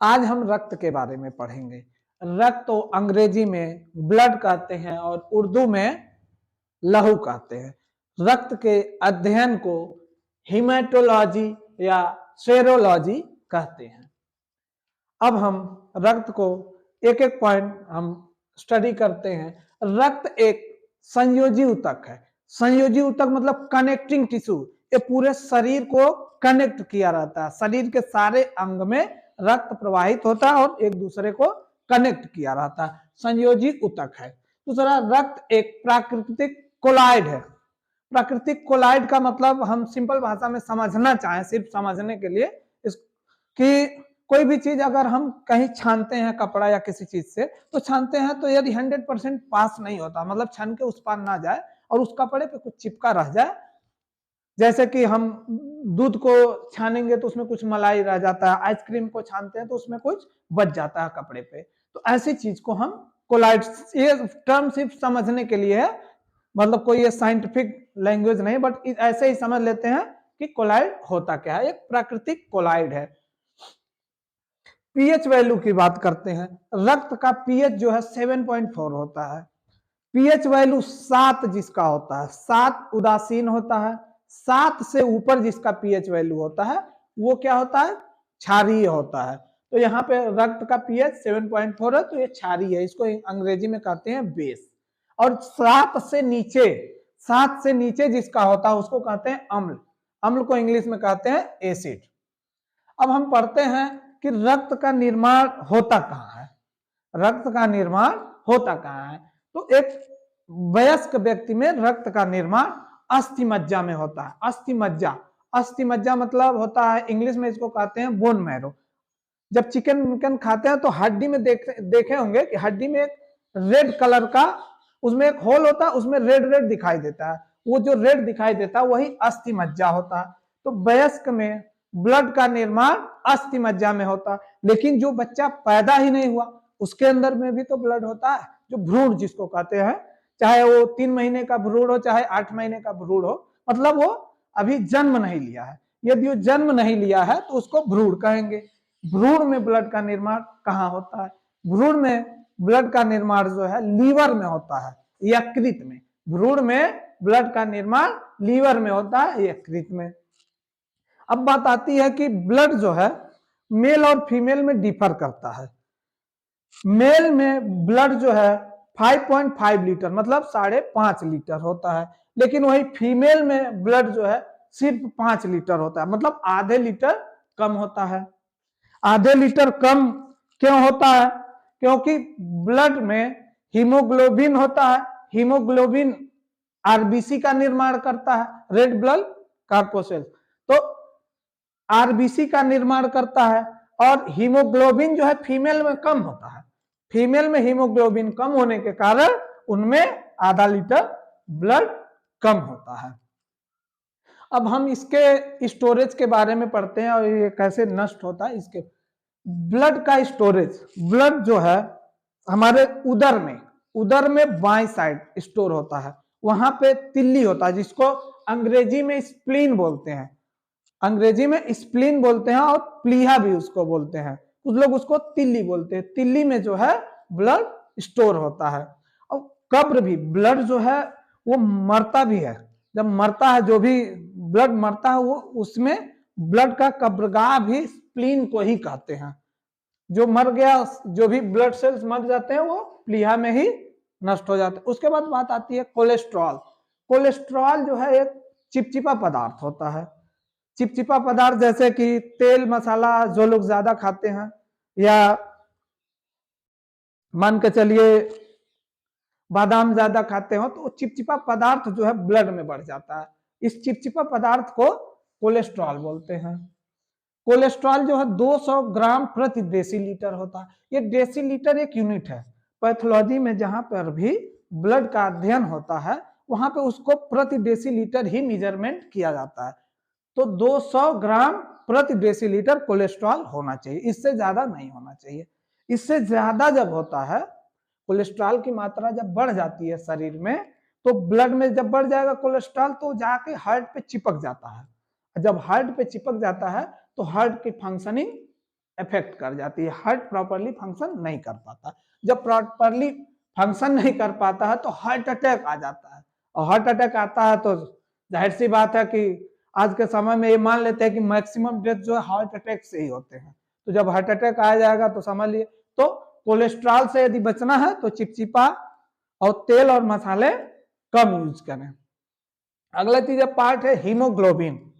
आज हम रक्त के बारे में पढ़ेंगे। रक्त तो अंग्रेजी में ब्लड कहते हैं और उर्दू में लहू कहते हैं। रक्त के अध्ययन को हीमेटोलॉजी या सेरोलॉजी कहते हैं। अब हम रक्त को एक एक पॉइंट हम स्टडी करते हैं। रक्त एक संयोजी ऊतक है। संयोजी ऊतक मतलब कनेक्टिंग टिश्यू, ये पूरे शरीर को कनेक्ट किया रहता है। शरीर के सारे अंग में रक्त प्रवाहित होता है और एक दूसरे को कनेक्ट किया रहता है, संयोजी ऊतक है। दूसरा, रक्त एक प्राकृतिक कोलाइड है। प्राकृतिक कोलाइड का मतलब हम सिंपल भाषा में समझना चाहें, सिर्फ समझने के लिए, कि कोई भी चीज अगर हम कहीं छानते हैं कपड़ा या किसी चीज से, तो छानते हैं तो यदि 100% पास नहीं होता, मतलब छान के उस पार ना जाए और उस कपड़े पे कुछ चिपका रह जाए, जैसे कि हम दूध को छानेंगे तो उसमें कुछ मलाई रह जाता है, आइसक्रीम को छानते हैं तो उसमें कुछ बच जाता है कपड़े पे, तो ऐसी चीज को हम कोलाइड, ये टर्म सिर्फ समझने के लिए है, मतलब कोई ये साइंटिफिक लैंग्वेज नहीं, बट ऐसे ही समझ लेते हैं कि कोलाइड होता क्या है। एक प्राकृतिक कोलाइड है। पीएच वैल्यू की बात करते हैं। रक्त का पीएच जो है 7.4 होता है। पीएच वैल्यू 7 जिसका होता है, 7 उदासीन होता है। 7 से ऊपर जिसका पीएच वैल्यू होता है वो क्या होता है, क्षारीय होता है। तो यहाँ पे रक्त का पीएच 7.4 है, तो ये क्षारीय है, इसको अंग्रेजी में कहते हैं बेस। और 7 से नीचे जिसका होता है उसको कहते हैं अम्ल। अम्ल को इंग्लिश में कहते हैं एसिड। अब हम पढ़ते हैं कि रक्त का निर्माण होता कहाँ है। रक्त का निर्माण होता कहाँ है, तो एक वयस्क व्यक्ति में रक्त का निर्माण अस्थि मज्जा में होता है। अस्थि मज्जा, अस्थि मज्जा मतलब होता है, इंग्लिश में इसको कहते हैं बोन मैरो। जब चिकन विकन खाते हैं तो हड्डी में देखे होंगे कि हड्डी में एक रेड कलर का, उसमें एक होल होता है, उसमें रेड रेड दिखाई देता है, वो जो रेड दिखाई देता है वही अस्थि मज्जा होता है। तो वयस्क में ब्लड का निर्माण अस्थि मज्जा में होता है। लेकिन जो बच्चा पैदा ही नहीं हुआ उसके अंदर में भी तो ब्लड होता है, जो भ्रूण जिसको कहते हैं, चाहे वो 3 महीने का भ्रूण हो चाहे 8 महीने का भ्रूण हो, मतलब वो अभी जन्म नहीं लिया है। यदि वो जन्म नहीं लिया है तो उसको भ्रूण कहेंगे। भ्रूण में ब्लड का निर्माण कहाँ होता है? भ्रूण में ब्लड का निर्माण जो है लीवर में होता है, यकृत में। भ्रूण में ब्लड का निर्माण लीवर में होता है, यकृत में। अब बात आती है कि ब्लड जो है मेल और फीमेल में डिफर करता है। मेल में ब्लड जो है 5.5 लीटर मतलब 5.5 लीटर होता है, लेकिन वही फीमेल में ब्लड जो है सिर्फ 5 लीटर होता है, मतलब आधे लीटर कम होता है। आधे लीटर कम क्यों होता है? क्योंकि ब्लड में हीमोग्लोबिन होता है। हीमोग्लोबिन आरबीसी का निर्माण करता है, रेड ब्लड कॉर्पोसेल, तो आरबीसी का निर्माण करता है। और हीमोग्लोबिन जो है फीमेल में कम होता है। फीमेल में हीमोग्लोबिन कम होने के कारण उनमें आधा लीटर ब्लड कम होता है। अब हम इसके स्टोरेज के बारे में पढ़ते हैं और ये कैसे नष्ट होता है। इसके ब्लड का स्टोरेज, ब्लड जो है हमारे उदर में बाएं साइड स्टोर होता है। वहां पे तिल्ली होता है जिसको अंग्रेजी में स्प्लीन बोलते हैं। अंग्रेजी में स्प्लीन बोलते हैं और प्लीहा भी उसको बोलते हैं, कुछ लोग उसको तिल्ली बोलते हैं। तिल्ली में जो है ब्लड स्टोर होता है। और कब्र भी, ब्लड जो है वो मरता भी है। जब मरता है, जो भी ब्लड मरता है, वो उसमें ब्लड का कब्रगाह भी स्प्लीन को ही कहते हैं। जो मर गया, जो भी ब्लड सेल्स मर जाते हैं वो प्लीहा में ही नष्ट हो जाते हैं। उसके बाद बात आती है कोलेस्ट्रॉल। कोलेस्ट्रॉल जो है एक चिपचिपा पदार्थ होता है। चिपचिपा पदार्थ जैसे कि तेल मसाला जो लोग ज्यादा खाते हैं, या मान के चलिए बादाम ज्यादा खाते हो, तो चिपचिपा पदार्थ जो है ब्लड में बढ़ जाता है। इस चिपचिपा पदार्थ को कोलेस्ट्रॉल बोलते हैं। कोलेस्ट्रॉल जो है 200 ग्राम प्रति डेसीलीटर होता है। ये डेसीलीटर एक यूनिट है। पैथोलॉजी में जहां पर भी ब्लड का अध्ययन होता है वहां पे उसको प्रति डेसीलीटर ही मेजरमेंट किया जाता है। तो 200 ग्राम प्रति डेसीलीटर कोलेस्ट्रॉल होना चाहिए, इससे ज्यादा नहीं होना चाहिए। इससे ज्यादा जब होता है, कोलेस्ट्रॉल की मात्रा जब बढ़ जाती है शरीर में, तो ब्लड में जब बढ़ जाएगा कोलेस्ट्रॉल तो जाके हार्ट पे चिपक जाता है। जब हार्ट पे चिपक जाता है तो हार्ट की फंक्शनिंग इफेक्ट कर जाती है, हार्ट प्रॉपरली फंक्शन नहीं कर पाता। जब प्रॉपरली फंक्शन नहीं कर पाता है तो हार्ट अटैक आ जाता है, और हार्ट अटैक आता है तो जाहिर सी बात है कि आज के समय में ये मान लेते हैं कि मैक्सिमम डेथ जो है हार्ट अटैक से ही होते हैं। तो जब हार्ट अटैक आ जाएगा तो समझ लिए, तो कोलेस्ट्रॉल से यदि बचना है तो चिपचिपा और तेल और मसाले कम यूज करें। अगला तीसरा पार्ट है हीमोग्लोबिन।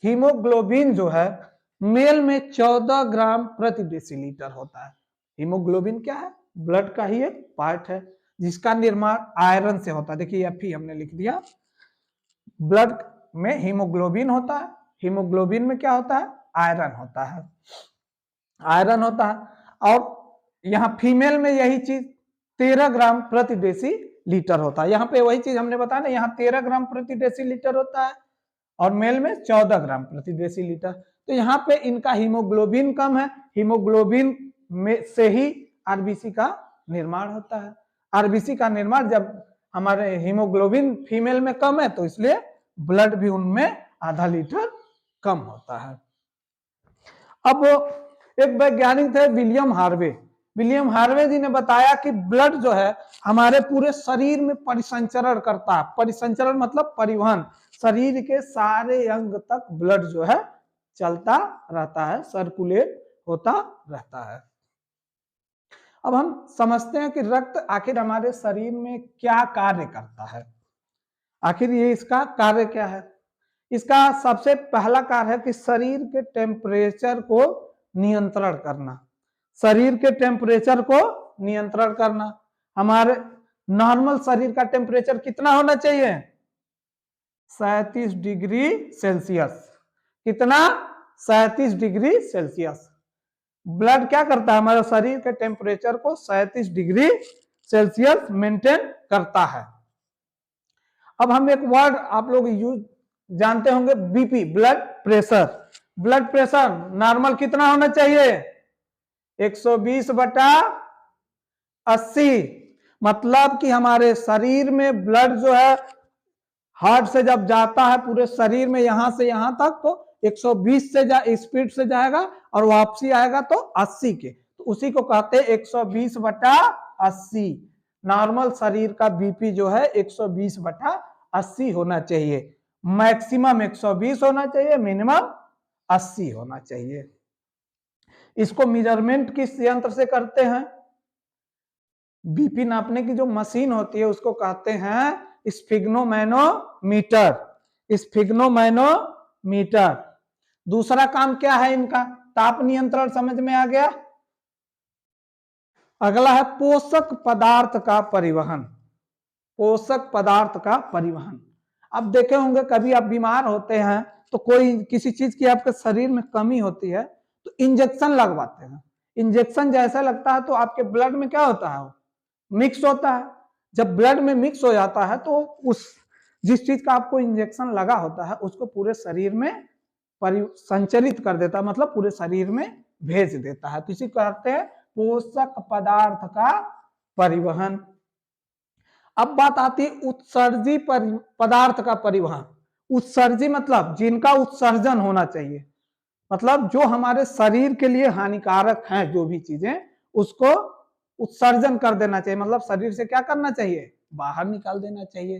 हीमोग्लोबिन जो है मेल में 14 ग्राम प्रति डेसीलीटर होता है। हीमोग्लोबिन क्या है? ब्लड का ही एक पार्ट है जिसका निर्माण आयरन से होता है। देखिए Fe हमने लिख दिया। ब्लड में हीमोग्लोबिन होता है, हीमोग्लोबिन में क्या होता है? आयरन होता है, आयरन होता है। और यहाँ फीमेल में यही चीज 13 ग्राम प्रति डेसीलीटर होता है। यहाँ पे वही चीज हमने बताया ना, यहाँ 13 ग्राम प्रति डेसीलीटर होता है और मेल में 14 ग्राम प्रति डेसीलीटर। तो यहाँ पे इनका हीमोग्लोबिन कम है, हीमोग्लोबिन में से ही आरबीसी का निर्माण होता है। आरबीसी का निर्माण जब हमारे हीमोग्लोबिन फीमेल में कम है तो इसलिए ब्लड भी उनमें आधा लीटर कम होता है। अब एक वैज्ञानिक थे विलियम हार्वे। विलियम हार्वे जी ने बताया कि ब्लड जो है हमारे पूरे शरीर में परिसंचरण करता है। परिसंचरण मतलब परिवहन, शरीर के सारे अंग तक ब्लड जो है चलता रहता है, सर्कुलेट होता रहता है। अब हम समझते हैं कि रक्त आखिर हमारे शरीर में क्या कार्य करता है। आखिर ये इसका कार्य क्या है? इसका सबसे पहला कार्य है कि शरीर के टेम्परेचर को नियंत्रण करना। शरीर के टेम्परेचर को नियंत्रण करना। हमारे नॉर्मल शरीर का टेम्परेचर कितना होना चाहिए? 37 डिग्री सेल्सियस। कितना? 37 डिग्री सेल्सियस। ब्लड क्या करता है? हमारे शरीर के टेम्परेचर को 37 डिग्री सेल्सियस मेंटेन करता है। अब हम एक वर्ड आप लोग यूज जानते होंगे, BP, blood pressure. Blood pressure normal कितना होना चाहिए? 120/80। मतलब कि हमारे शरीर में ब्लड जो है हार्ट से जब जाता है पूरे शरीर में यहां से यहां तक तो 120 से स्पीड से जाएगा और वापसी आएगा तो 80 के, तो उसी को कहते हैं 120/80। नॉर्मल शरीर का बीपी जो है 120/80 होना चाहिए। मैक्सिमम 120 होना चाहिए, मिनिमम 80 होना चाहिए। इसको मेजरमेंट किस यंत्र से करते हैं? बीपी नापने की जो मशीन होती है उसको कहते हैं स्फिग्नोमैनोमीटर। स्फिग्नोमैनोमीटर। दूसरा काम क्या है इनका? ताप नियंत्रण समझ में आ गया। अगला है पोषक पदार्थ का परिवहन। पोषक पदार्थ का परिवहन। अब देखे होंगे कभी आप बीमार होते हैं तो कोई किसी चीज की आपके शरीर में कमी होती है तो इंजेक्शन लगवाते हैं। इंजेक्शन जैसा लगता है तो आपके ब्लड में क्या होता है? मिक्स होता है। जब ब्लड में मिक्स हो जाता है तो उस जिस चीज का आपको इंजेक्शन लगा होता है उसको पूरे शरीर में संचरित कर देता है, मतलब पूरे शरीर में भेज देता है। तो इसी को कहते हैं पोषक पदार्थ का परिवहन। अब बात आती है उत्सर्जी पदार्थ का परिवहन। उत्सर्जी मतलब जिनका उत्सर्जन होना चाहिए, मतलब जो हमारे शरीर के लिए हानिकारक हैं जो भी चीजें उसको उत्सर्जन कर देना चाहिए। मतलब शरीर से क्या करना चाहिए? बाहर निकाल देना चाहिए।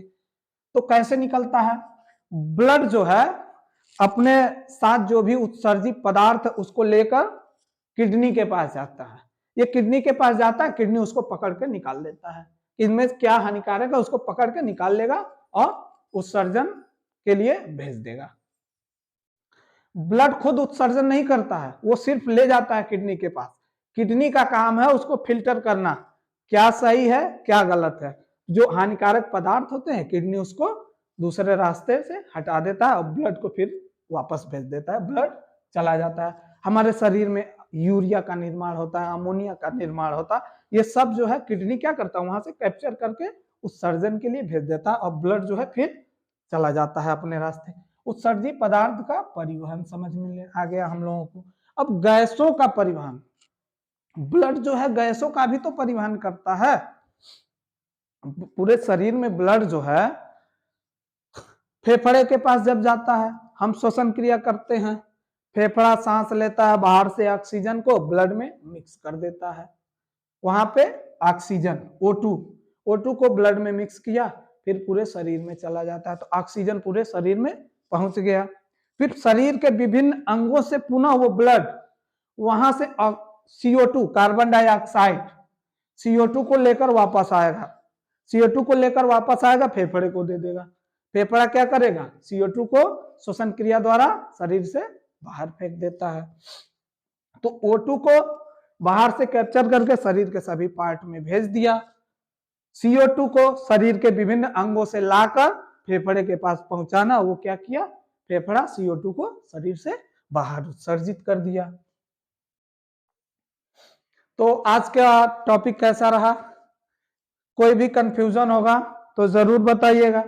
तो कैसे निकलता है? ब्लड जो है अपने साथ जो भी उत्सर्जित पदार्थ उसको लेकर किडनी के पास जाता है। ये किडनी के पास जाता है, किडनी उसको पकड़ के निकाल देता है। इनमें क्या हानिकारक है उसको पकड़ के निकाल लेगा और उत्सर्जन के लिए भेज देगा। ब्लड खुद उत्सर्जन नहीं करता है, वो सिर्फ ले जाता है किडनी के पास। किडनी का काम है उसको फिल्टर करना, क्या सही है क्या गलत है। जो हानिकारक पदार्थ होते हैं किडनी उसको दूसरे रास्ते से हटा देता है और ब्लड को फिर वापस भेज देता है, ब्लड चला जाता है। हमारे शरीर में यूरिया का निर्माण होता है, अमोनिया का निर्माण होता है, ये सब जो है किडनी क्या करता है वहां से कैप्चर करके उत्सर्जन के लिए भेज देता है और ब्लड जो है फिर चला जाता है अपने रास्ते। उत्सर्जित पदार्थ का परिवहन समझ में आ गया हम लोगों को। अब गैसों का परिवहन। ब्लड जो है गैसों का भी तो परिवहन करता है। पूरे शरीर में ब्लड जो है फेफड़े के पास जब जाता है हम श्वसन क्रिया करते हैं, फेफड़ा सांस लेता है, बाहर से ऑक्सीजन को ब्लड में मिक्स कर देता है। वहां पे ऑक्सीजन O2 को ब्लड में मिक्स किया, फिर पूरे शरीर में चला जाता है, तो ऑक्सीजन पूरे शरीर में पहुंच गया। फिर शरीर के विभिन्न अंगों से पुनः वो ब्लड वहां से CO2 कार्बन डाइऑक्साइड CO2 को लेकर वापस आएगा, CO2 को लेकर वापस आएगा, फेफड़े को दे देगा। फेफड़ा क्या करेगा, CO2 को श्वसन क्रिया द्वारा शरीर से बाहर फेंक देता है। तो O2 को बाहर से कैप्चर करके शरीर के सभी पार्ट में भेज दिया, CO2 को शरीर के विभिन्न अंगों से लाकर फेफड़े के पास पहुंचाना, वो क्या किया, फेफड़ा CO2 को शरीर से बाहर उत्सर्जित कर दिया। तो आज का टॉपिक कैसा रहा, कोई भी कंफ्यूजन होगा तो जरूर बताइएगा।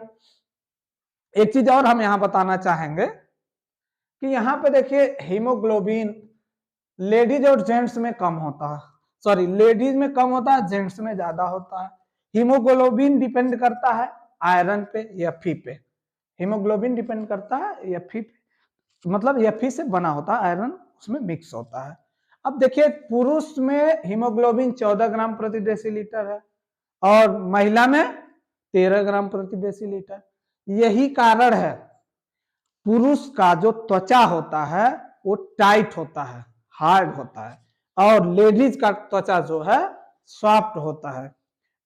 एक चीज और हम यहां बताना चाहेंगे कि यहां पे देखिए हीमोग्लोबिन लेडीज और जेंट्स में कम होता है, सॉरी लेडीज में कम होता है, जेंट्स में ज्यादा होता है। हीमोग्लोबिन डिपेंड करता है आयरन पे या Fe पे, हीमोग्लोबिन डिपेंड करता है Fe पे, मतलब Fe से बना होता है, आयरन उसमें मिक्स होता है। अब देखिए पुरुष में हीमोग्लोबिन 14 ग्राम प्रति डेसीलीटर है और महिला में 13 ग्राम प्रति डेसीलीटर। यही कारण है पुरुष का जो त्वचा होता है वो टाइट होता है, हार्ड होता है, और लेडीज का त्वचा जो है सॉफ्ट होता है।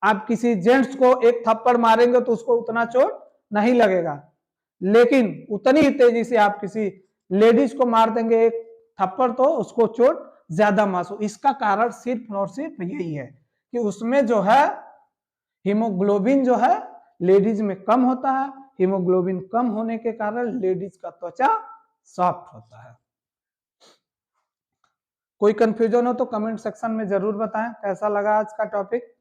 आप किसी जेंट्स को एक थप्पड़ मारेंगे तो उसको उतना चोट नहीं लगेगा, लेकिन उतनी ही तेजी से आप किसी लेडीज को मार देंगे एक थप्पड़ तो उसको चोट ज्यादा महसूस। इसका कारण सिर्फ और सिर्फ यही है कि उसमें जो है हीमोग्लोबिन जो है लेडीज में कम होता है। हीमोग्लोबिन कम होने के कारण लेडीज का त्वचा सॉफ्ट होता है। कोई कंफ्यूजन हो तो कमेंट सेक्शन में जरूर बताएं कैसा लगा आज का टॉपिक।